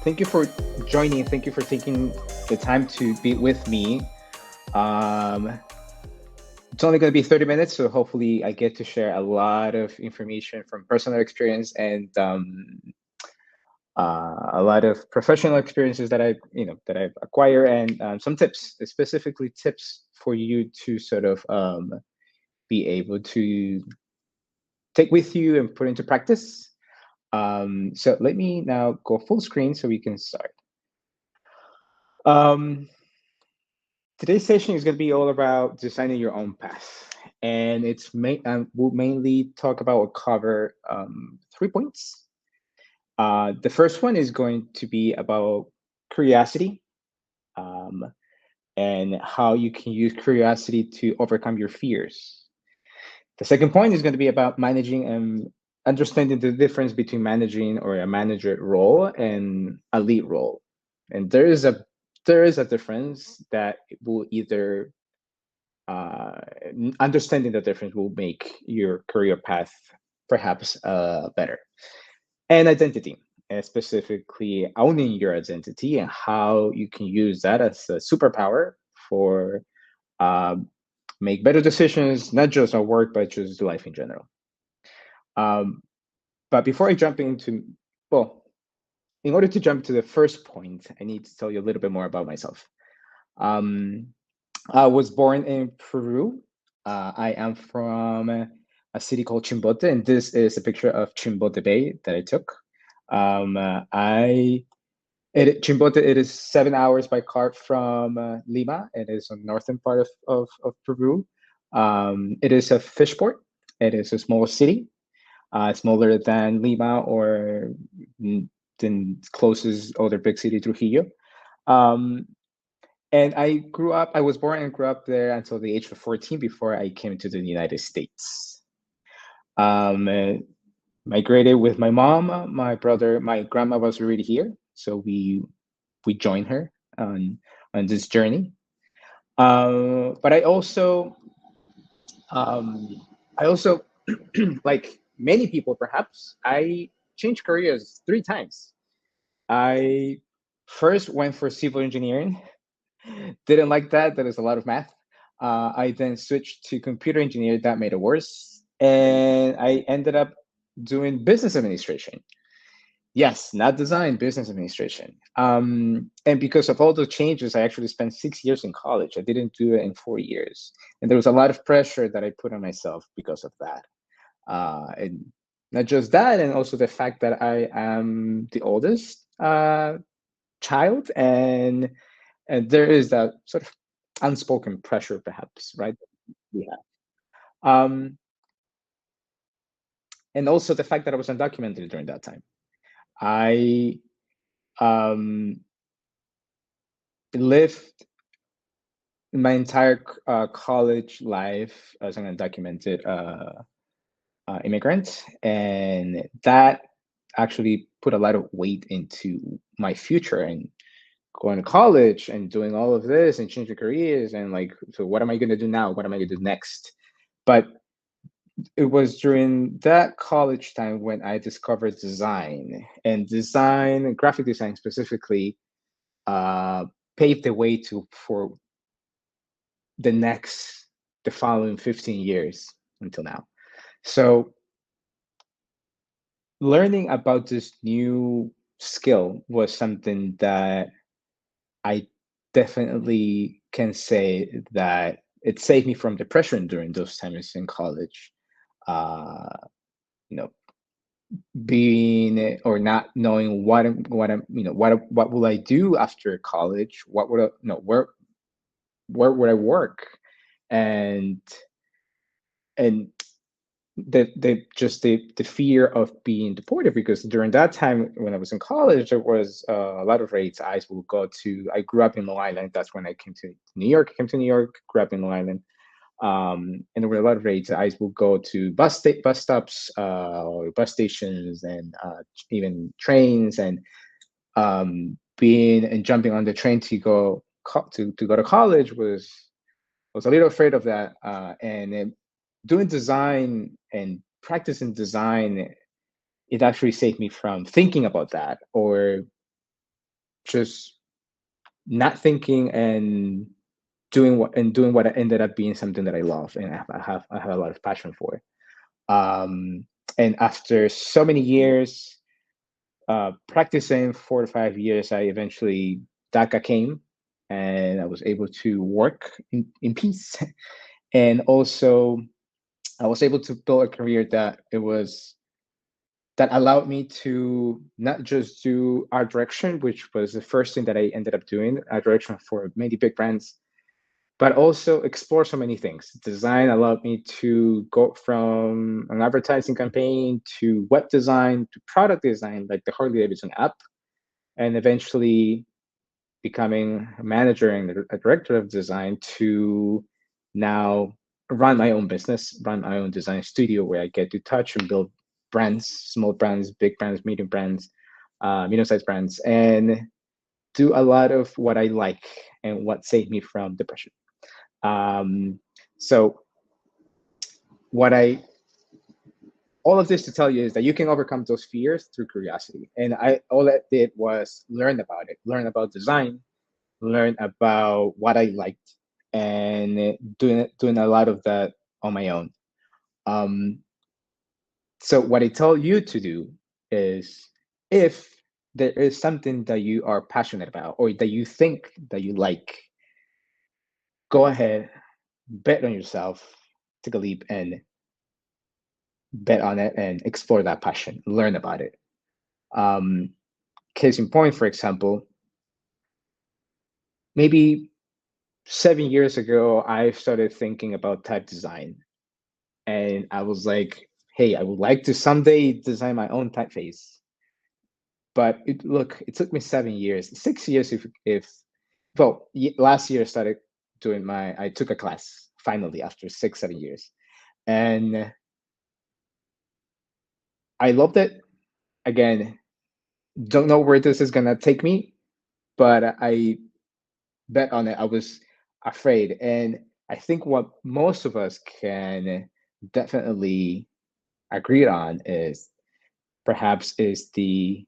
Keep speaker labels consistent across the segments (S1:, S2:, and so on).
S1: Thank you for joining. Thank you for taking the time to be with me. Um, it's only going to be 30 minutes, so hopefully I get to share a lot of information from personal experience and a lot of professional experiences that I've acquired, and some tips, specifically tips for you to sort of be able to take with you and put into practice. So let me now go full screen so we can start. Um, Today's session is going to be all about designing your own path, and we'll mainly talk about or cover 3 points. The first one is going to be about curiosity, um, and how you can use curiosity to overcome your fears. The second point is going to be about managing and understanding the difference between managing or a manager role and a lead role. And there is a difference that will either uh, understanding the difference will make your career path perhaps better. And identity, and specifically owning your identity and how you can use that as a superpower for um, make better decisions, not just at work, but just life in general. Um, but before I jump into, well, in order to jump to the first point, I need to tell you a little bit more about myself. Um, I was born in Peru. I am from a city called Chimbote, and this is a picture of Chimbote Bay that I took. Chimbote, it is 7 hours by car from Lima. It is on the northern part of Peru. It is a fish port. It is a small city, smaller than Lima or the closest other big city, Trujillo. Um, and I was born and grew up there until the age of 14 before I came to the United States. Uh, Migrated with my mom, my brother, my grandma was already here, so we joined her on this journey. But um, I also like many people, perhaps I changed careers 3 times. I first went for civil engineering. Didn't like that. That is a lot of math. I then switched to computer engineering. That made it worse. And I ended up doing business administration. Yes, not design, business administration. And because of all the changes, I actually spent 6 years in college. I didn't do it in 4 years. And there was a lot of pressure that I put on myself because of that. And not just that, and also the fact that I am the oldest child, and there is that sort of unspoken pressure, perhaps, right? Yeah. Um, and also the fact that I was undocumented during that time. I um, lived my entire college life as an undocumented immigrant, and that actually put a lot of weight into my future and going to college and doing all of this and changing careers and like, so what am I going to do now? What am I going to do next? But it was during that college time when I discovered design, graphic design specifically, uh, paved the way for the next, the following 15 years until now. So learning about this new skill was something that I definitely can say that it saved me from depression during those times in college. Uh, you know, being or not knowing what will I do after college? What would I, where would I work? And and the fear of being deported, because during that time when I was in college there was a lot of rates. I grew up in Long Island. That's when I came to New York. Grew up in Long Island. And there were a lot of raids. I will go to bus stops, or bus stations, and even trains, and being and jumping on the train to to go to college was a little afraid of that. Doing design and practicing design, it actually saved me from thinking about that, or just not thinking and doing what ended up being something that I love and I have a lot of passion for. And after so many years practicing 4 to 5 years, I eventually DACA came, and I was able to work in peace. And also, I was able to build a career that allowed me to not just do art direction, which was the first thing that I ended up doing, art direction for many big brands, but also explore so many things. Design allowed me to go from an advertising campaign to web design to product design, like the Harley Davidson app, and eventually becoming a manager and a director of design to now run my own business, run my own design studio where I get to touch and build brands, small brands, big brands, medium brands, medium-sized brands, and do a lot of what I like and what saved me from depression. So what I all of this to tell you is that you can overcome those fears through curiosity. And all I did was learn about it, learn about design, learn about what I liked, and doing a lot of that on my own. Um, so what I tell you to do is, if there is something that you are passionate about or that you think that you like, go ahead, bet on yourself, take a leap, and bet on it and explore that passion, learn about it. Case in point, for example, maybe 7 years ago, I started thinking about type design. And I was like, hey, I would like to someday design my own typeface. But it took me 7 years, 6 years well, last year I started I took a class finally after 6, 7 years. And I loved it. Again, don't know where this is gonna take me, but I bet on it. I was afraid. And I think what most of us can definitely agree on is perhaps is the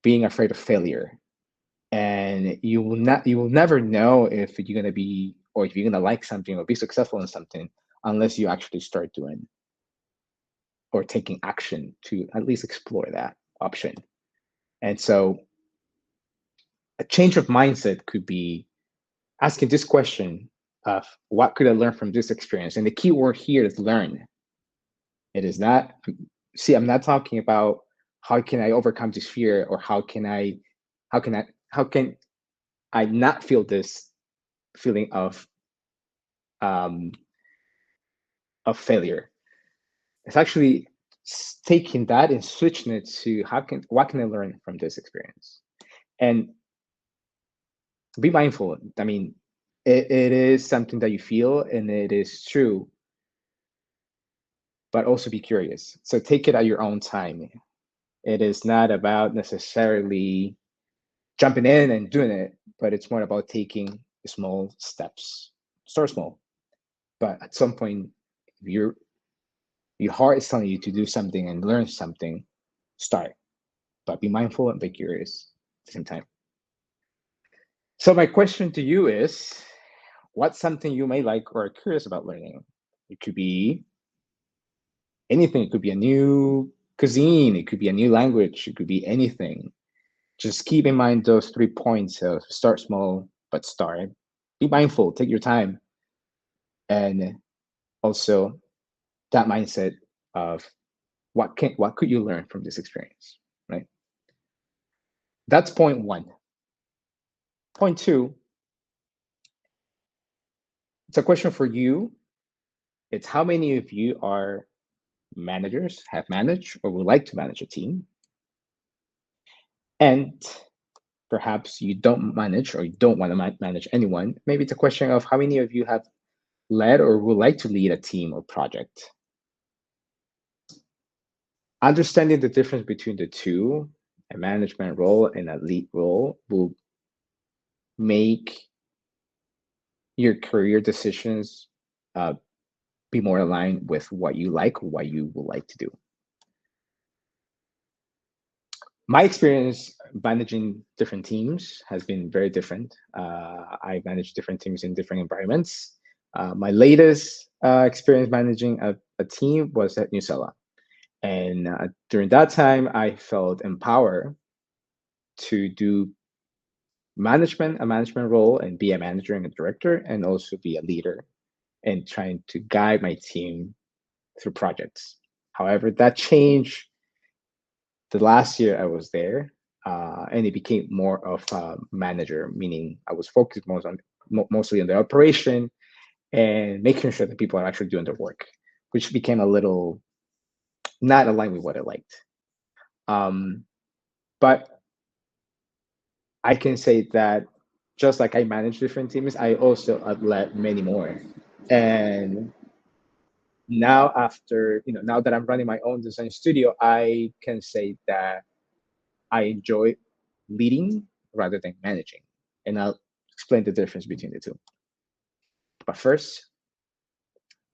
S1: being afraid of failure. And you will never know if you're gonna be or if you're gonna like something or be successful in something unless you actually start doing or taking action to at least explore that option. And so a change of mindset could be asking this question of what could I learn from this experience? And the key word here is learn. It is not, see, I'm not talking about how can I overcome this fear or how can I not feel this feeling um, of failure. It's actually taking that and switching it to what can I learn from this experience? And be mindful. I mean, it is something that you feel and it is true, but also be curious. So take it at your own time. It is not about necessarily jumping in and doing it, but it's more about taking small steps. Start small, but at some point, if your heart is telling you to do something and learn something, start. But be mindful and be curious at the same time. So my question to you is, what's something you may like or are curious about learning? It could be anything. It could be a new cuisine. It could be a new language. It could be anything. Just keep in mind those 3 points of start small, but start. Be mindful, take your time. And also that mindset of what could you learn from this experience, right? That's point one. Point two, it's a question for you. It's how many of you are managers, have managed, or would like to manage a team? And perhaps you don't manage or you don't want to manage anyone. Maybe it's a question of how many of you have led or would like to lead a team or project. Understanding the difference between the two, a management role and a lead role, will make your career decisions be more aligned with what you like, what you would like to do. My experience managing different teams has been very different. I managed different teams in different environments. My latest experience managing a team was at New Zealand. And during that time, I felt empowered to do a management role and be a manager and a director, and also be a leader and trying to guide my team through projects. However, that changed the last year I was there, and it became more of a manager, meaning I was focused mostly on the operation and making sure that people are actually doing their work, which became a little not aligned with what I liked. But I can say that just like I manage different teams, I also have led many more. And now after, now that I'm running my own design studio, I can say that I enjoy leading rather than managing. And I'll explain the difference between the two. But first,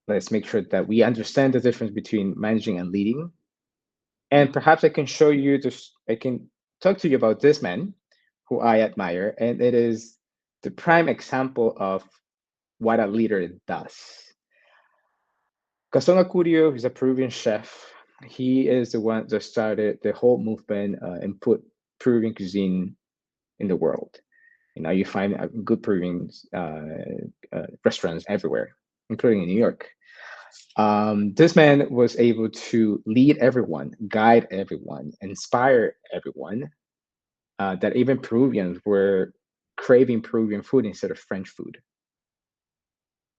S1: let's make sure that we understand the difference between managing and leading. And perhaps I can show you this, I can talk to you about this man who I admire. And it is the prime example of what a leader does. Gaston Acurio is a Peruvian chef. He is the one that started the whole movement and put Peruvian cuisine in the world. And now you find good Peruvian restaurants everywhere, including in New York. This man was able to lead everyone, guide everyone, inspire everyone, that even Peruvians were craving Peruvian food instead of French food.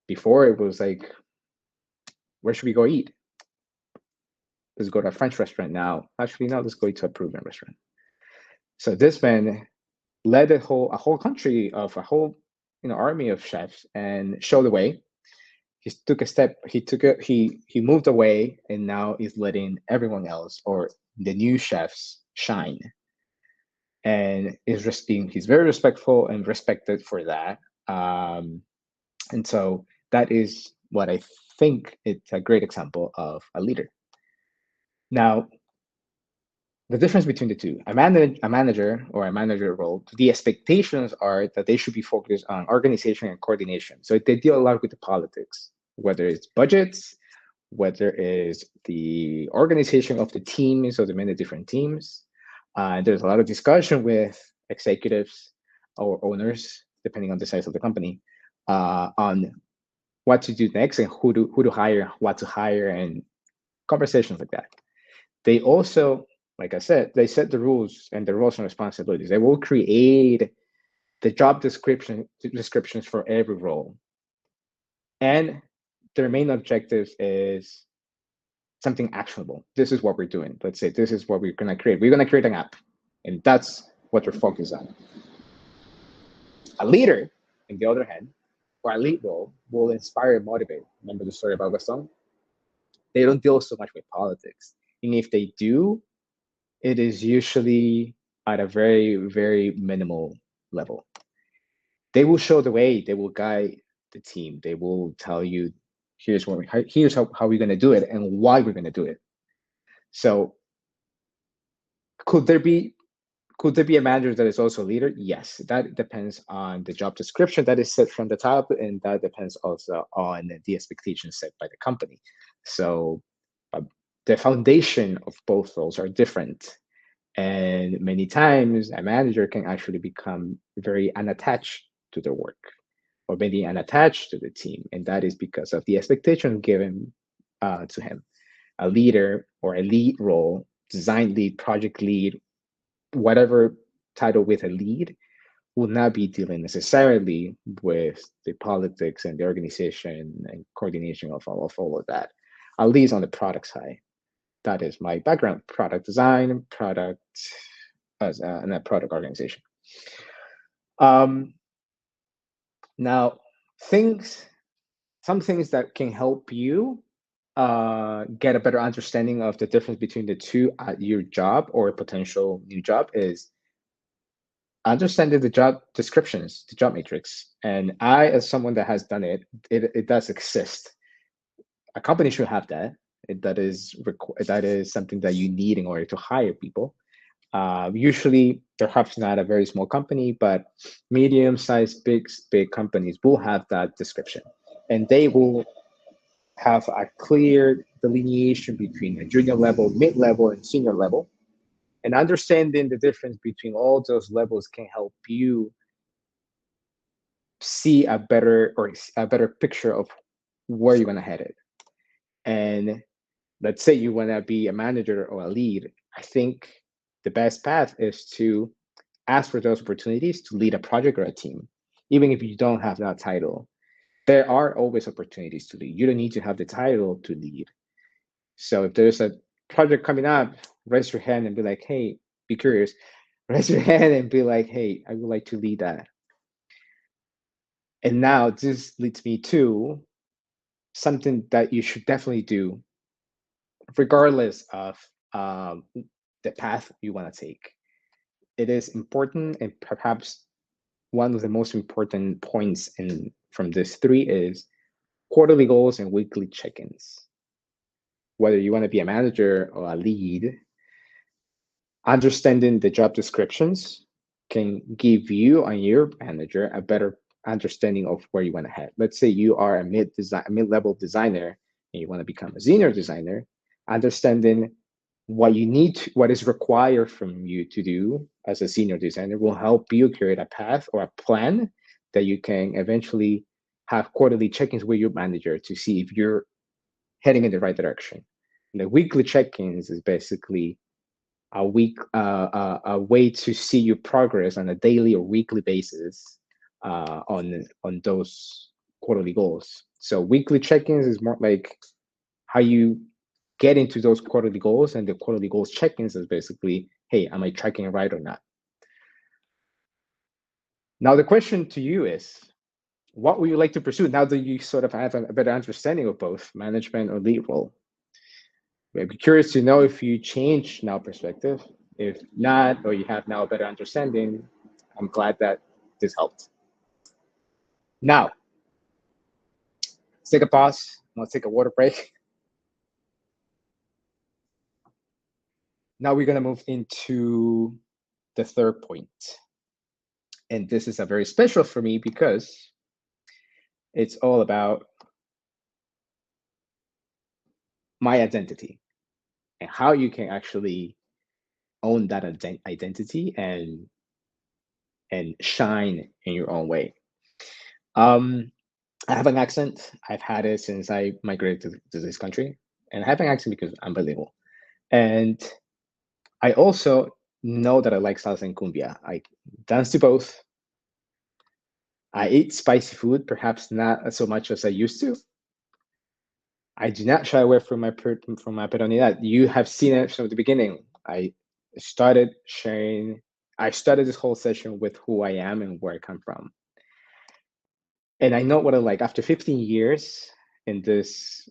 S1: Before it was like, where should we go eat? Let's go to a French restaurant now. Actually, no, let's go to a Peruvian restaurant. So this man led a whole country of a whole army of chefs and showed the way. He took a step. He moved away, and now is letting everyone else or the new chefs shine. And he's very respectful and respected for that. And so that is what I think it's a great example of a leader. Now, the difference between the two, a manager or a manager role, the expectations are that they should be focused on organization and coordination. So they deal a lot with the politics, whether it's budgets, whether it's the organization of the teams or the many different teams. There's a lot of discussion with executives or owners, depending on the size of the company, on what to do next and who to hire, what to hire, and conversations like that. They also, like I said, they set the rules and the roles and responsibilities. They will create the job descriptions for every role. And their main objective is something actionable. This is what we're doing. Let's say this is what we're going to create. We're going to create an app. And that's what we're focused on. A leader, on the other hand, or a lead role will inspire and motivate. Remember the story about Gaston? They don't deal so much with politics. And if they do, it is usually at a very, very minimal level. They will show the way. They will guide the team. They will tell you, here's how we're going to do it and why we're going to do it. So could there be a manager that is also a leader? Yes, that depends on the job description that is set from the top, and that depends also on the expectations set by the company. So the foundation of both roles are different. And many times a manager can actually become very unattached to their work or maybe unattached to the team. And that is because of the expectation given to him. A leader or a lead role, design lead, project lead, whatever title with a lead, will not be dealing necessarily with the politics and the organization and coordination of all of that, at least on the product side. That is my background: product design, product and a product organization. Now, some things that can help you get a better understanding of the difference between the two at your job or a potential new job is understanding the job descriptions, the job matrix. And I, as someone that has done it, it does exist. A company should have that. That is something that you need in order to hire people. Usually, perhaps not a very small company, but medium-sized, big companies will have that description, and they will have a clear delineation between a junior level, mid-level, and senior level. And understanding the difference between all those levels can help you see a better picture of where you want to head it. And let's say you want to be a manager or a lead. I think the best path is to ask for those opportunities to lead a project or a team, even if you don't have that title. There are always opportunities to lead. You don't need to have the title to lead. So if there's a project coming up, raise your hand and be like, hey, be curious. Raise your hand and be like, hey, I would like to lead that. And now this leads me to something that you should definitely do, regardless of the path you want to take. It is important, and perhaps one of the most important points from this three is quarterly goals and weekly check-ins. Whether you want to be a manager or a lead, understanding the job descriptions can give you and your manager a better understanding of where you want to head. Let's say you are a mid-level designer and you want to become a senior designer. Understanding what is required from you to do as a senior designer will help you create a path or a plan that you can eventually have quarterly check-ins with your manager to see if you're heading in the right direction. And the weekly check-ins is basically a way to see your progress on a daily or weekly basis on those quarterly goals. So weekly check-ins is more like how you get into those quarterly goals, and the quarterly goals check-ins is basically, hey, am I tracking right or not? Now the question to you is, what would you like to pursue now that you sort of have a better understanding of both management or lead role? I'd be curious to know if you change now perspective. If not, or you have now a better understanding, I'm glad that this helped. Now, let's take a pause. Let's take a water break. Now we're going to move into the third point. And this is a very special for me because it's all about my identity and how you can actually own that identity and shine in your own way. I have an accent. I've had it since I migrated to this country, and I have an accent because I'm bilingual. And I also know that I like salsa and cumbia. I dance to both. I eat spicy food, perhaps not so much as I used to. I do not shy away from my peronidad. You have seen it from the beginning. I started this whole session with who I am and where I come from. And I know what I like. After 15 years in this,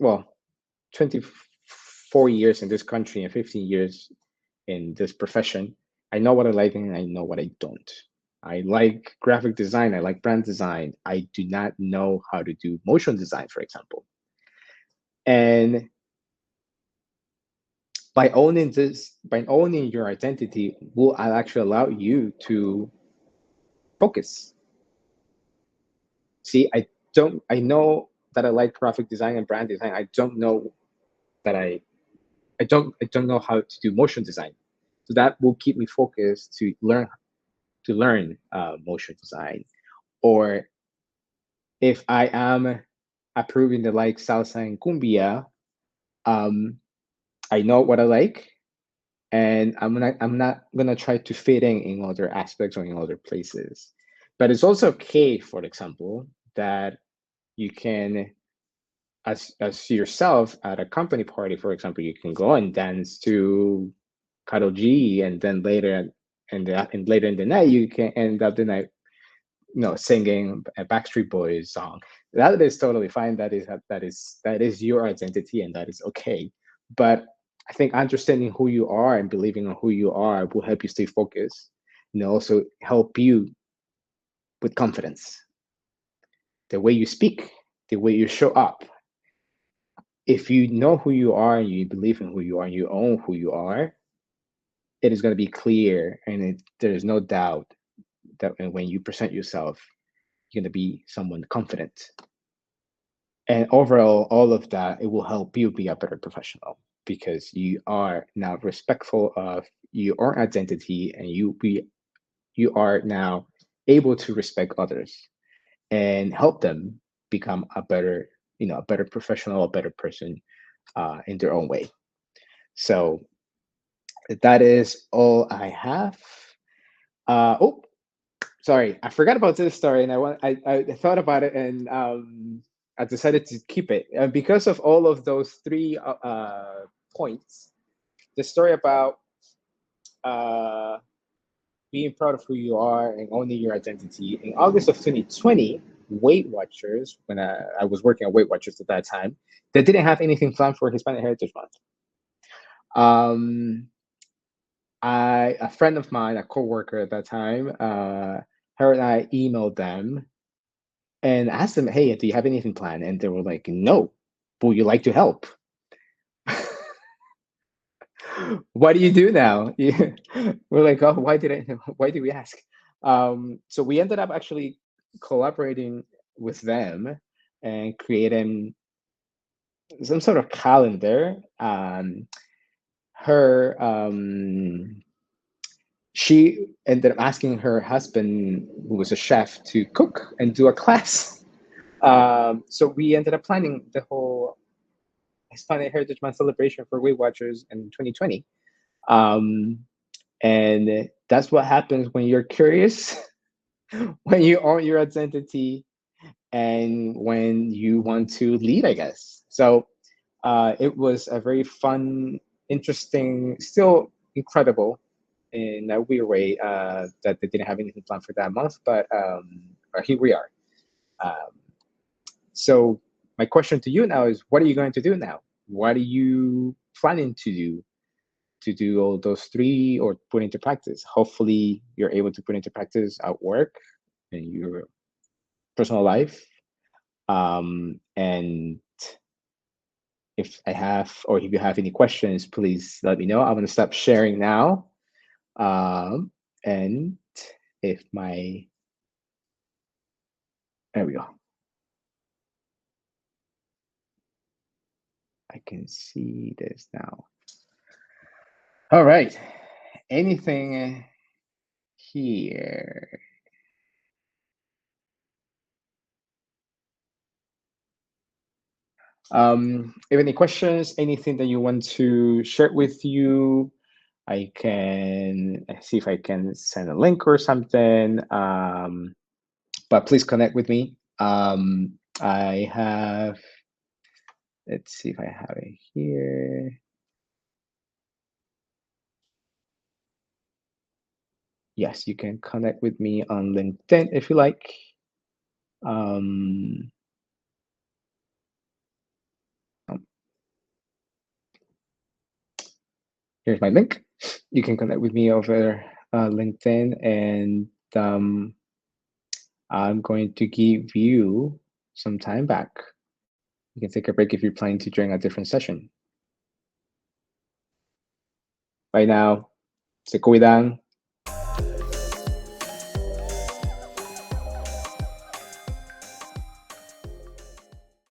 S1: 24 years in this country and 15 years in this profession, I know what I like and I know what I don't. I like graphic design. I like brand design. I do not know how to do motion design, for example. And by owning your identity will actually allow you to focus. See, I know that I like graphic design and brand design. I don't know that I don't know how to do motion design. So that will keep me focused to learn motion design. Or if I am approving the like salsa and cumbia, I know what I like, and I'm not gonna try to fit in other aspects or in other places. But it's also okay, for example, that you can, as yourself at a company party, for example, you can go and dance to Karol G, and then later later in the night you can end up the night, singing a Backstreet Boys song. That is totally fine. That is your identity, and that is okay. But I think understanding who you are and believing in who you are will help you stay focused, and also help you with confidence. The way you speak, the way you show up. If you know who you are and you believe in who you are and you own who you are, it is going to be clear, and there's no doubt that when you present yourself, you're going to be someone confident. And overall, all of that, it will help you be a better professional because you are now respectful of your own identity, and you are now able to respect others and help them become a better, a better professional, a better person in their own way. So that is all I have. Oh, sorry, I forgot about this story, and I thought about it, and I decided to keep it because of all of those three points. The story about uh, being proud of who you are and owning your identity. In August of 2020, Weight Watchers, when I was working at Weight Watchers at that time, they didn't have anything planned for Hispanic Heritage Month. A friend of mine, a coworker at that time, her and I emailed them and asked them, "Hey, do you have anything planned?" And they were like, "No, but would you like to help?" What do you do now? We're like, "Oh, why did we ask?" So we ended up actually collaborating with them and creating some sort of calendar. Her She ended up asking her husband, who was a chef, to cook and do a class. So we ended up planning the whole Hispanic Heritage Month celebration for Weight Watchers in 2020. And that's what happens when you're curious, when you own your identity, and when you want to lead, I guess. So it was a very fun, interesting, still incredible in a weird way that they didn't have anything planned for that month, but here we are. Um, so my question to you now is, what are you going to do now? What are you planning to do all those three or put into practice? Hopefully you're able to put into practice at work, in your personal life. And if you have any questions, please let me know. I'm going to stop sharing now. And if my, there we go. I can see this now. All right. Anything here? If any questions, anything that you want to share with you, I can see if I can send a link or something. But please connect with me. I have, let's see if I have it here. Yes, you can connect with me on LinkedIn if you like. Here's my link. You can connect with me over LinkedIn, and I'm going to give you some time back. You can take a break if you're planning to join a different session. Bye now. Se cuidan.